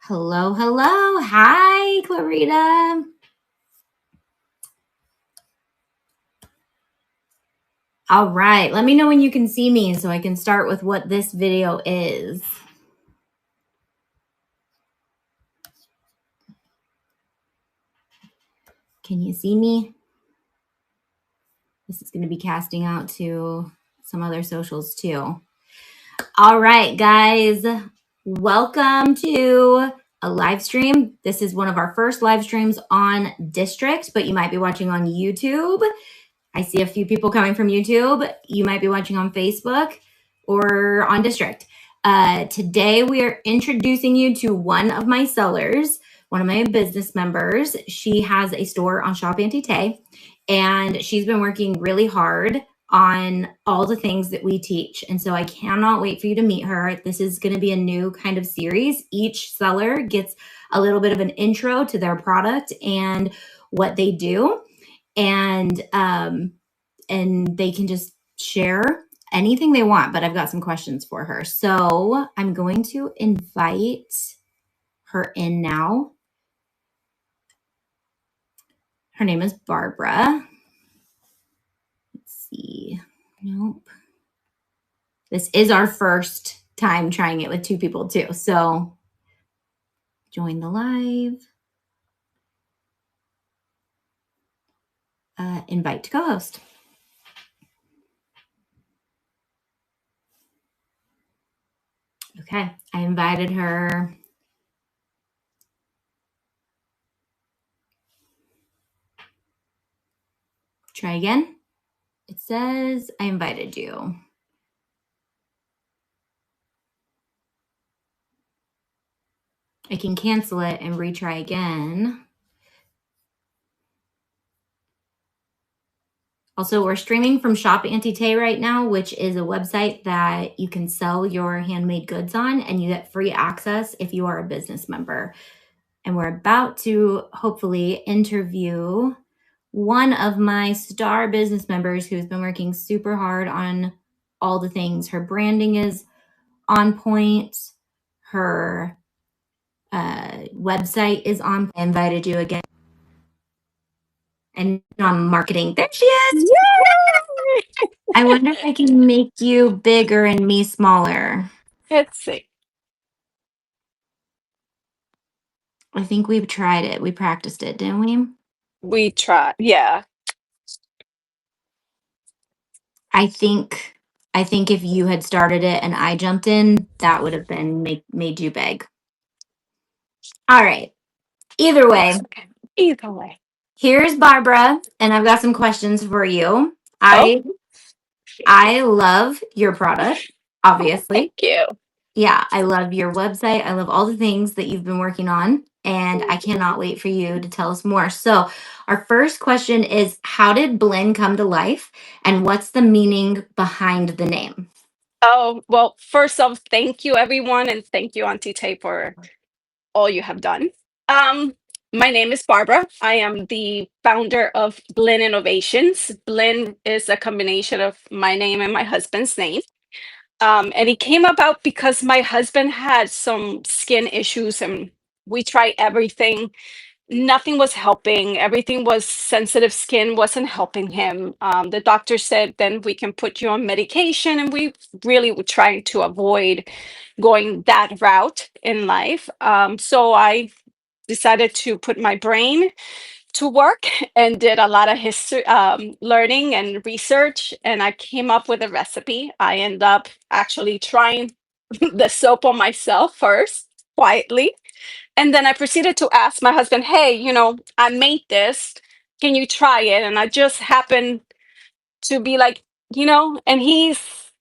Hello, hello. Hi, Clarita. All right. Let me know when you can see me so I can start with what this video is. Can you see me? This is going to be casting out to some other socials too. All right, guys. Welcome to a live stream. This is one of our first live streams on District, but you might be watching on YouTube. I see a few people coming from YouTube. You might be watching on Facebook or on District. Today, we are introducing you to one of my sellers, one of my business members. She has a store on Shop Auntie Tay, and she's been working really hard on all the things that we teach. And so I cannot wait for you to meet her. This is going to be a new kind of series. Each seller gets a little bit of an intro to their product and what they do. And they can just share anything they want, but I've got some questions for her. So I'm going to invite her in now. Her name is Barbara. Let's see. Nope. This is our first time trying it with two people too. So join the live. Invite to co-host. Okay, I invited her. Try again. It says I invited you. I can cancel it and retry again. Also, we're streaming from Shop Auntie Tay right now, which is a website that you can sell your handmade goods on, and you get free access if you are a business member. And we're about to hopefully interview one of my star business members who's been working super hard on all the things. Her branding is on point. Her website is on. I invited you again. And on marketing. There she is. Yay! I wonder if I can make you bigger and me smaller. Let's see. I think we've tried it. We practiced it, didn't we? We tried. Yeah. I think if you had started it and I jumped in, that would have been made you big. All right. Either way. Okay. Either way. Here's Barbara, and I've got some questions for you. I love your product, obviously. Thank you. Yeah, I love your website. I love all the things that you've been working on, and I cannot wait for you to tell us more. So, our first question is, how did Blin come to life, and what's the meaning behind the name? Oh, well, first off, thank you, everyone, and thank you, Auntie Tay, for all you have done. My name is Barbara. I am the founder of Blininovations. Blin is a combination of my name and my husband's name. And it came about because my husband had some skin issues, and we tried everything. Nothing was helping. Everything was sensitive skin, wasn't helping him. The doctor said, then we can put you on medication. And we really were trying to avoid going that route in life. So I decided to put my brain to work and did a lot of history, learning and research. And I came up with a recipe. I ended up actually trying the soap on myself first, quietly. And then I proceeded to ask my husband, hey, I made this. Can you try it? And I just happened to be like, and he's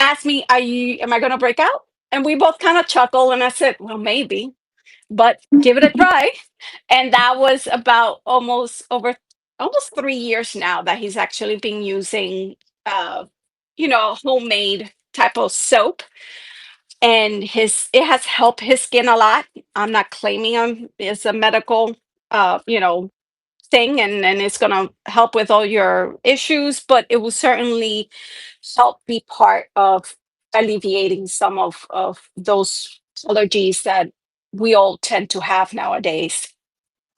asked me, am I going to break out? And we both kind of chuckled. And I said, well, maybe, but give it a try. And that was about almost 3 years now that he's actually been using, homemade type of soap, and it has helped his skin a lot. I'm not claiming it's a medical thing, and it's going to help with all your issues, but it will certainly help be part of alleviating some of those allergies we all tend to have nowadays.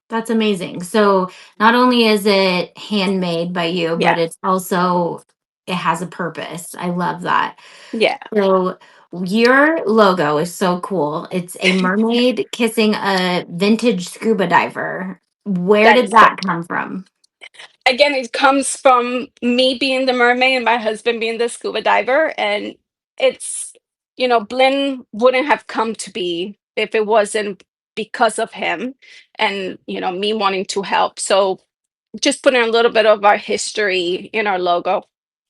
That's amazing. So not only is it handmade by you, but Yeah. it's also it has a purpose. I love that. Yeah. So your logo is so cool. It's a mermaid kissing a vintage scuba diver. Where That did is correct. that come from? Again, it comes from me being the mermaid and my husband being the scuba diver. And it's, Blinn wouldn't have come to be if it wasn't because of him and, me wanting to help. So just putting a little bit of our history in our logo.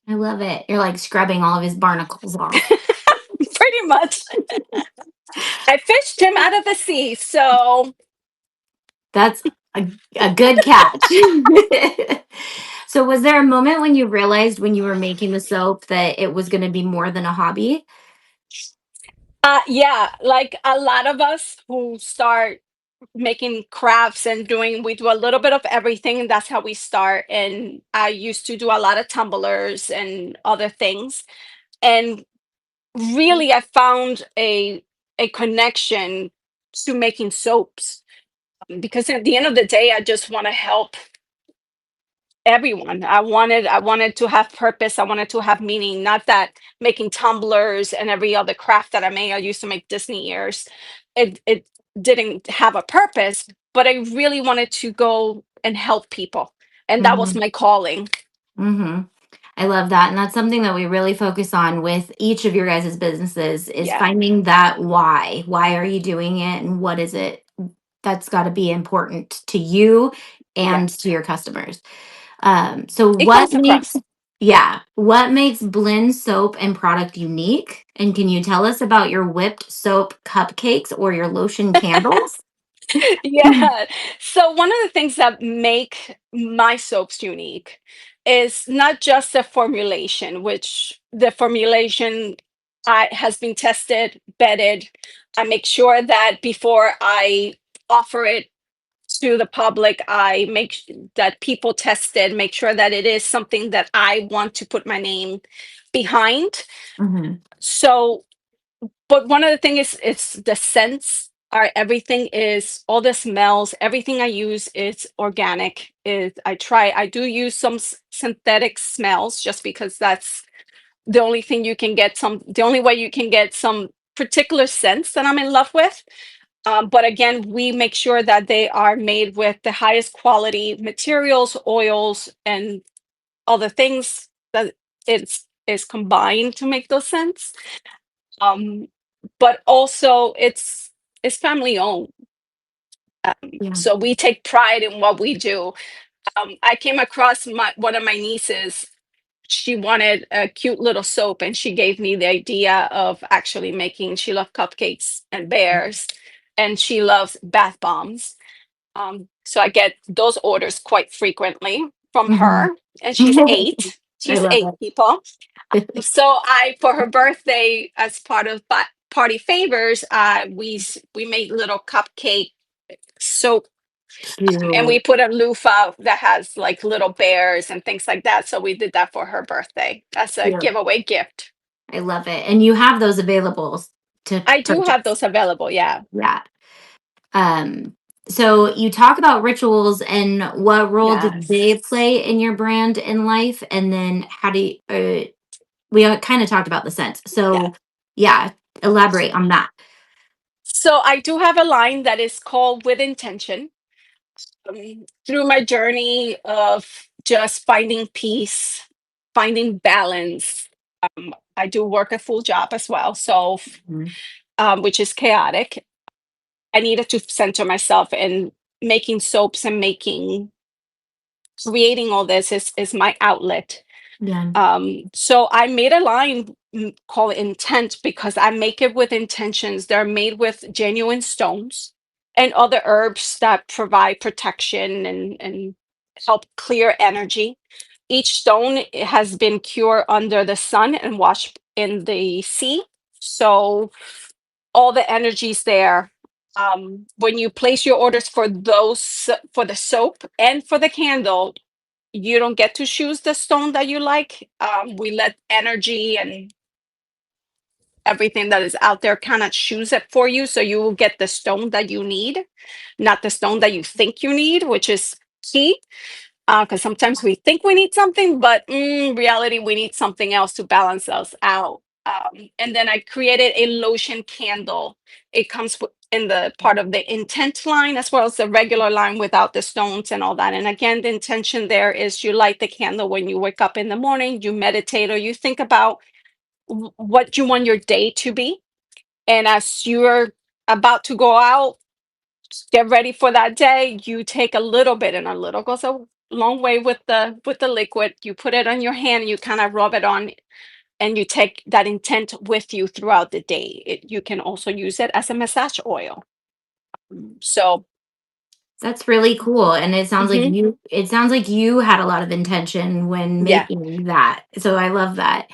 I love it. You're like scrubbing all of his barnacles off. Pretty much. I fished him out of the sea. So That's a good catch. So was there a moment when you realized when you were making the soap that it was going to be more than a hobby? yeah, like a lot of us who start making crafts and we do a little bit of everything. And that's how we start. And I used to do a lot of tumblers and other things. And really, I found a connection to making soaps because at the end of the day, I just want to help everyone. I wanted to have purpose. I wanted to have meaning. Not that making tumblers and every other craft that I made. I used to make Disney ears. It didn't have a purpose, but I really wanted to go and help people, and that was Mm-hmm. my calling. Mm-hmm. I love that. And that's something that we really focus on with each of your guys' businesses is Yeah, finding that why. Why are you doing it and what is it that's got to be important to you yeah. and to your customers? So It comes across. what makes Blend soap and product unique? And can you tell us about your whipped soap cupcakes or your lotion candles? Yeah. So one of the things that make my soaps unique is not just the formulation, which the formulation has been tested, vetted. I make sure that before I offer it to the public, I that people test it, make sure that it is something that I want to put my name behind. Hmm. So but one of the things is it's the scents are everything is all the smells, everything I use is organic. Is I do use some synthetic smells just because that's the only way you can get some particular scents that I'm in love with. But again, we make sure that they are made with the highest quality materials, oils, and other things that is combined to make those scents. Um, but also it's family owned. Yeah. So we take pride in what we do. I came across one of my nieces. She wanted a cute little soap, and she gave me the idea of actually making. She loved cupcakes and bears, and she loves bath bombs. So I get those orders quite frequently from Hmm. her, and she's eight. I She's love eight people. it. So for her birthday, as part of party favors, we made little cupcake soap, and we Cute. put a loofah that has like little bears and things like that. So we did that for her birthday. That's a Cute. giveaway gift. I love it. And you have those available to I do have purchase. those available. Yeah. Yeah. Um, so you talk about rituals and what role did Yes. they play in your brand in life? And then how do you, we kind of talked about the scent. Yeah. So yeah, elaborate on that. So I do have a line that is called With Intention. Through my journey of just finding peace, finding balance. I do work a full job as well, so Mhm. which is chaotic. I needed to center myself, and making soaps and making creating all this is my outlet. Yeah. So I made a line called Intent because I make it with intentions. They're made with genuine stones and other herbs that provide protection and help clear energy. Each stone has been cured under the sun and washed in the sea. So all the energies there. When you place your orders for for the soap and for the candle, you don't get to choose the stone that you like. We let energy and everything that is out there cannot choose it for you. So you will get the stone that you need, not the stone that you think you need, which is key. Because sometimes we think we need something, but in reality, we need something else to balance us out. And then I created a lotion candle. It comes in the part of the intent line as well as the regular line without the stones and all that. And again, the intention there is you light the candle when you wake up in the morning, you meditate, or you think about what you want your day to be. And as you're about to go out, get ready for that day, you take a little bit, and a little goes a long way with the liquid. You put it on your hand and you kind of rub it on, and you take that intent with you throughout the day. You can also use it as a massage oil. So That's really cool. And mhm, it sounds like you had a lot of intention when yeah. making that. So I love that.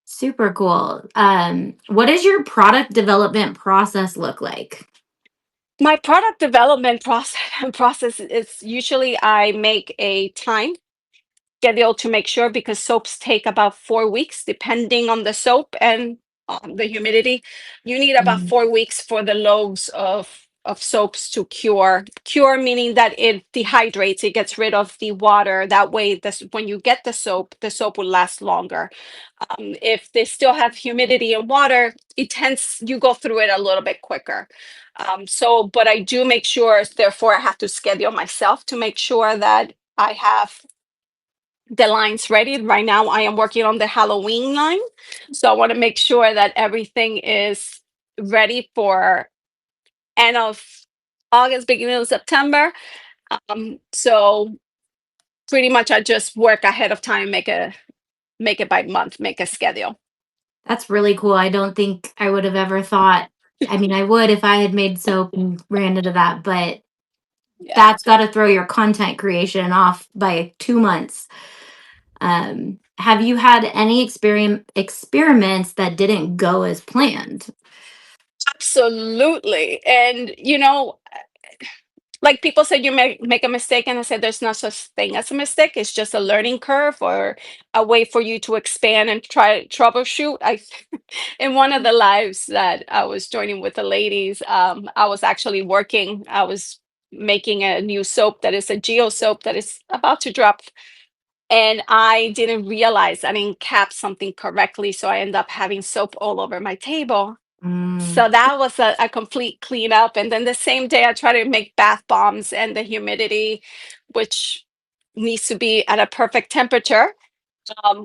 Super cool. What does your product development process look like? My product development process is usually I make a time schedule to make sure, because soaps take about 4 weeks depending on the soap and the humidity. You need about Mm, 4 weeks for the loaves of soaps to cure, meaning that it dehydrates, it gets rid of the water. That way, this when you get the soap will last longer. If they still have humidity and water, you go through it a little bit quicker. But I do make sure, therefore I have to schedule myself to make sure that I have the lines ready. Right now, I am working on the Halloween line. So I want to make sure that everything is ready for end of August, beginning of September. So pretty much I just work ahead of time, make it by month, make a schedule. that's really cool. I don't think I would have ever thought. I mean, I would if I had made soap and ran into that, but Yeah. that's got to throw your content creation off by 2 months. Have you had any experiments that didn't go as planned? Absolutely. And like people say, you make a mistake, and I said there's no such thing as a mistake. It's just a learning curve or a way for you to expand and try troubleshoot. I In one of the lives that I was joining with the ladies, I was actually working. I was making a new soap that is a geo soap that is about to drop, and I didn't realize I didn't cap something correctly, so I end up having soap all over my table. Mm, So that was a complete cleanup. And then the same day, I try to make bath bombs, and the humidity, which needs to be at a perfect temperature,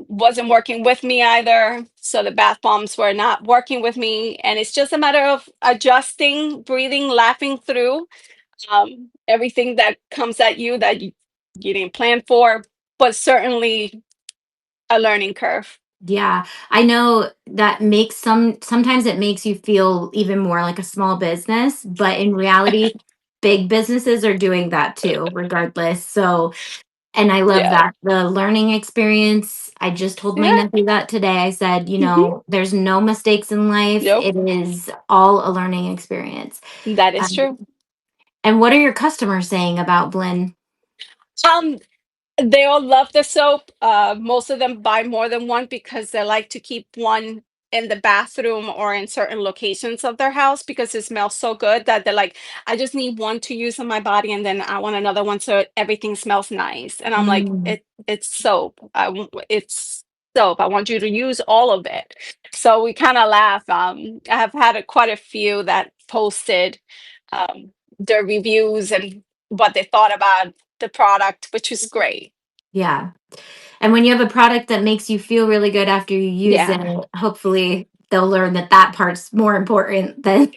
wasn't working with me either. So the bath bombs were not working with me. And it's just a matter of adjusting, breathing, laughing through everything that comes at you that you didn't plan for, but certainly a learning curve. yeah, I know that sometimes it makes you feel even more like a small business, but in reality, big businesses are doing that too, regardless. So, and I love Yeah. that the learning experience. I just told my Yeah. nephew that today. I said, Hmm. there's no mistakes in life. Nope. It is all a learning experience. That is Um, true. and what are your customers saying about Blinn? Um, They all love the soap. Most of them buy more than one because they like to keep one in the bathroom or in certain locations of their house because it smells so good that they're like, I just need one to use on my body, and then I want another one so everything smells nice. And I'm like, Mm, it's soap. It's soap. I want you to use all of it. So we kind of laugh. I have had quite a few that posted um, their reviews and what they thought about the product, which is great. yeah. And when you have a product that makes you feel really good after you use it, Yeah. hopefully they'll learn that that part's more important than,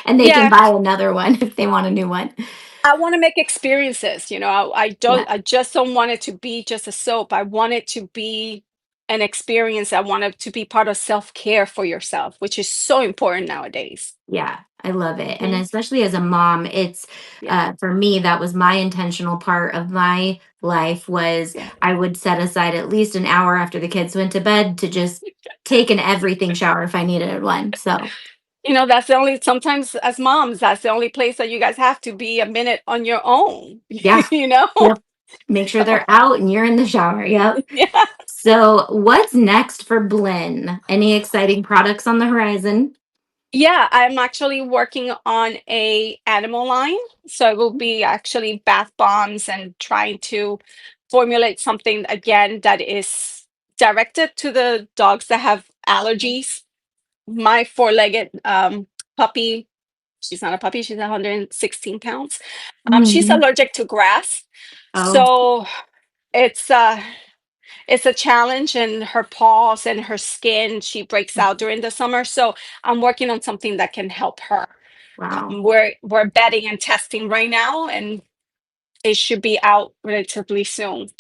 and they can Yeah. buy another one if they want a new one. I want to make experiences. Yeah. I just don't want it to be just a soap. I want it to be an experience. I want it to be part of self-care for yourself, which is so important nowadays. Yeah. I love it. And Mhm. especially as a mom, it's Yeah. for me, that was my intentional part of my life was Yeah. I would set aside at least an hour after the kids went to bed to just take an everything shower if I needed one. So That's the only, sometimes as moms, that's the only place that you guys have to be a minute on your own, yeah. you know? Yep. Make sure they're out and you're in the shower. Yep. Yeah. So, what's next for Blinn? Any exciting products on the horizon? Yeah, I'm actually working on a animal line. So it will be actually bath bombs and trying to formulate something again that is directed to the dogs that have allergies. My four-legged puppy, she's not a puppy, she's 116 pounds. She's Mm. allergic to grass. Oh, So it's uh it's a challenge, and her paws and her skin, she breaks out during the summer. So I'm working on something that can help her. wow. We're betting and testing right now, and it should be out relatively soon.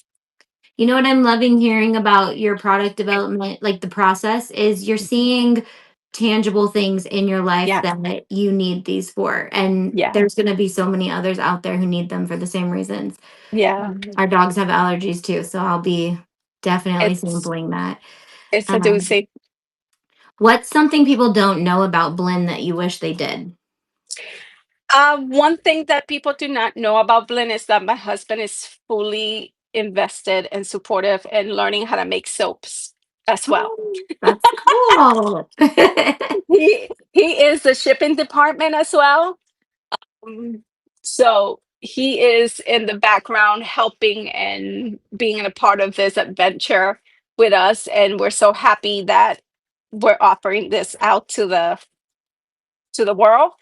You know what I'm loving hearing about your product development, like the process, is you're seeing tangible things in your life Yeah, that you need these for. And yeah, there's going to be so many others out there who need them for the same reasons. yeah. Our dogs have allergies too, so I'll be definitely It's sampling that. it's a Um, doozy. what's something people don't know about Blinn that you wish they did? One thing that people do not know about Blinn is that my husband is fully invested and supportive in learning how to make soaps as well. Oh, that's cool. He is the shipping department as well. Um, so he is in the background helping and being a part of this adventure with us, and we're so happy that we're offering this out to the world,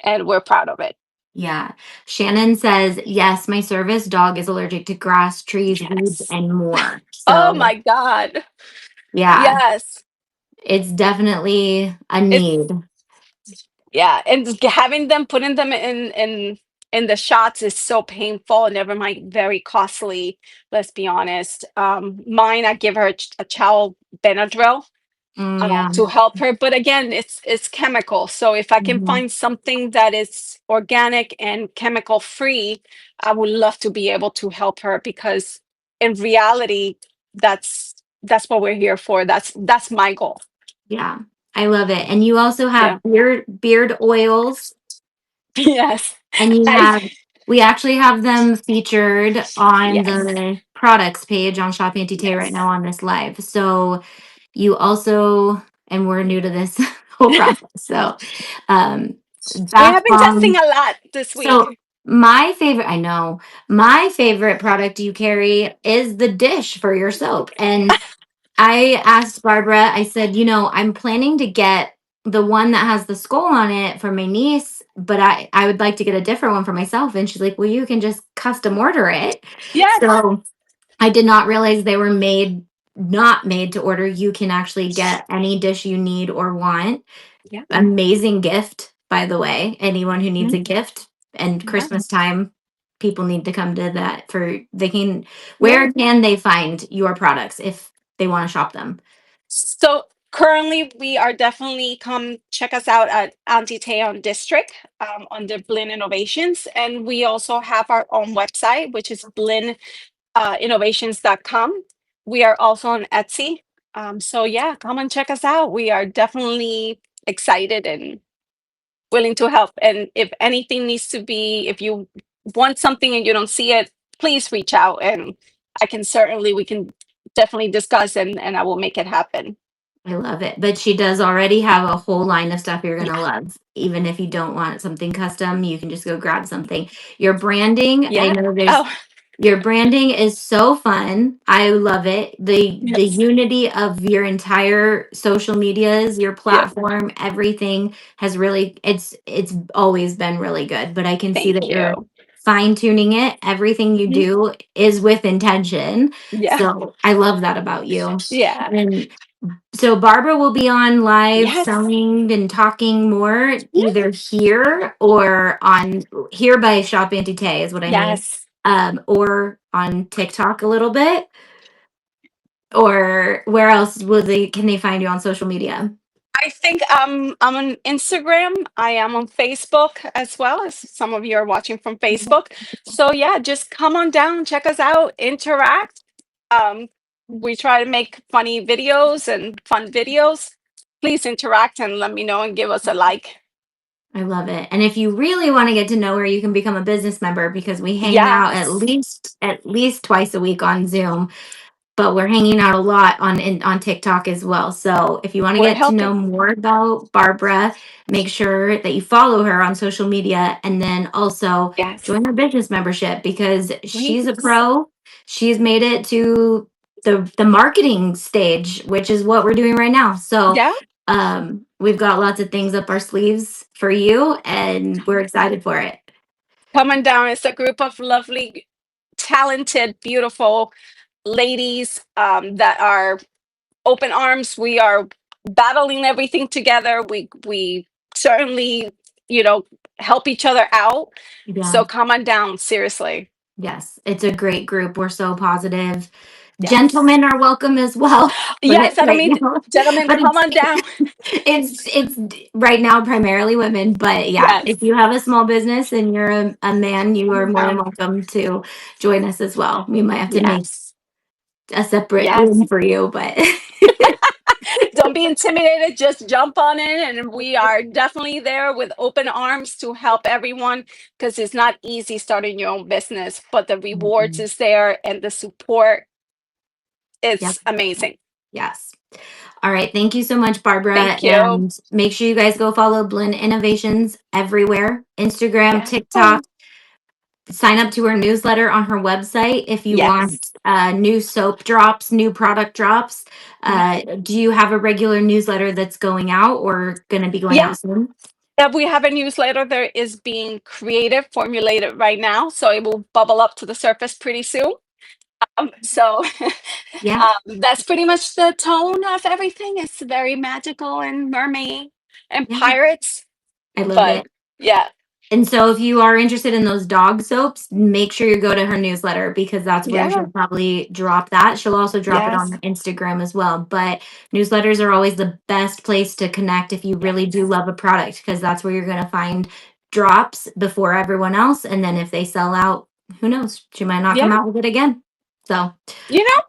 and we're proud of it. Yeah. Shannon says, yes, my service dog is allergic to grass, trees, weeds, Yes. and more. Oh So, my God. yeah, Yes. it's definitely a It's need. yeah, and having them putting them in the shots is so painful. Never mind, very costly. Let's be honest. Mine, I give her a chow Benadryl Mm, yeah. to help her. But again, it's chemical. So if I can Mhm. find something that is organic and chemical free, I would love to be able to help her, because in reality, that's what we're here for. That's my goal. Yeah. I love it. And you also Yeah. have beard oils, Yes. and you I have we actually have them featured on yes. the products page on Shop Auntie Tay right Yes. now on this live. So you also, and we're new to this whole process. So um We bath have been testing bombs. a lot this So week. my favorite, I know, my favorite product you carry is the dish for your soap. And I asked Barbara, I said, I'm planning to get the one that has the skull on it for my niece, but I would like to get a different one for myself. And she's like, well, you can just custom order it. Yes. So I did not realize they were not made to order. You can actually get any dish you need or want. Yeah. Amazing gift, by the way. Anyone who needs Mhm. a gift and Yeah. Christmas time, people need to come to that Yeah. where can they find your products if they want to shop them? So currently, we are definitely come check us out at Auntie Tay on District under Blininovations, and we also have our own website, which is blininovations.com. We are also on Etsy. So yeah, come and check us out. We are definitely excited and willing to help. And if anything needs to be, if you want something and you don't see it, please reach out, and we can definitely discuss, and I will make it happen. I love it. But she does already have a whole line of stuff you're going to Yeah. love. Even if you don't want something custom, you can just go grab something. Your branding, I Yeah. know Oh, your branding is so fun. I love it. The yes. unity of your entire social medias, your Yep. platform, everything has really it's always been really good, but I can see Thank that you're you. fine tuning it. Everything you Mhm. do is with intention. Yeah. So, I love that about you. Yeah. And so Barbara will be on live Yes. selling and talking more Mhm. either here or on here by Shop Auntie Tay is what I mean. Yes. Or on TikTok a little bit. Or where else can they find you on social media? I think I'm on Instagram. I am on Facebook as well, as some of you are watching from Facebook. So yeah, just come on down, check us out, interact. We try to make funny videos and fun videos. Please interact and let me know and give us a like. I love it. And if you really want to get to know her, you can become a business member because we hang out Yes. at least twice a week on Zoom, but we're hanging out a lot on TikTok as well. So if you want to We're get to helping. know more about Barbara, make sure that you follow her on social media and then also Yes. join her business membership because she's a Please. pro. She's made it to the marketing stage, which is what we're doing right now. So Yeah. we've got lots of things up our sleeves for you and we're excited for it. Coming down. It's a group of lovely, talented, beautiful ladies that are open arms. We are battling everything together. We certainly, you know, help each other out. Yeah. So come on down, seriously. Yes, it's a great group. We're so positive. Yes. Gentlemen are welcome as well, but Yes, I don't right mean now, gentlemen, but come on down. it's right now primarily women. But yeah, Yes. if you have a small business and you're a man, you Come are on more than down. welcome to join us as well. We might have to make Yes. a separate Yes. room for you, but Don't be intimidated. Just jump on in. And we are definitely there with open arms to help everyone because it's not easy starting your own business, but the rewards is there and the support yep, is amazing. yes. All right. Thank you so much, Barbara. Thank you. And make sure you guys go follow Blininovations everywhere, Instagram, Yeah. TikTok. Sign up to her newsletter on her website if you Yes. want new soap drops, new product drops. Yes. Do you have a regular newsletter that's going out or going to be going Yeah. out soon? If we have a newsletter that is being created, formulated right now, so it will bubble up to the surface pretty soon. So Yeah, that's pretty much the tone of everything. It's very magical and mermaid and yeah, pirates, I love but it. yeah, And so if you are interested in those dog soaps, make sure you go to her newsletter because that's where yeah, she'll probably drop that. She'll also drop it on yes, her Instagram as well. But newsletters are always the best place to connect if you really do yes, love a product because that's where you're going to find drops before everyone else. And then if they sell out, who knows? She might not come yeah. out with it again. So You know,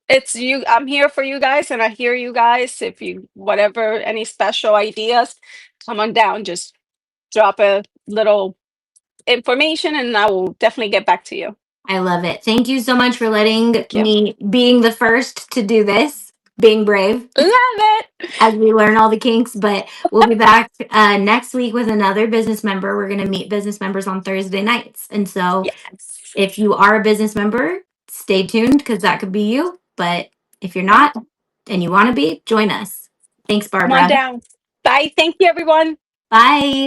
it's you. I'm here for you guys, and I hear you guys. If you whatever any special ideas, come on down. Just drop a little information, and I will definitely get back to you. I love it. Thank you so much for letting Thank you. me being the first to do this, being brave. Love it. As we learn all the kinks. But we'll be back next week with another business member. We're going to meet business members on Thursday nights. And so Yes. if you are a business member, stay tuned because that could be you. But if you're Yeah. not and you want to be, join us. Thanks, Come on Barbara. down. Bye. Thank you, everyone. Bye.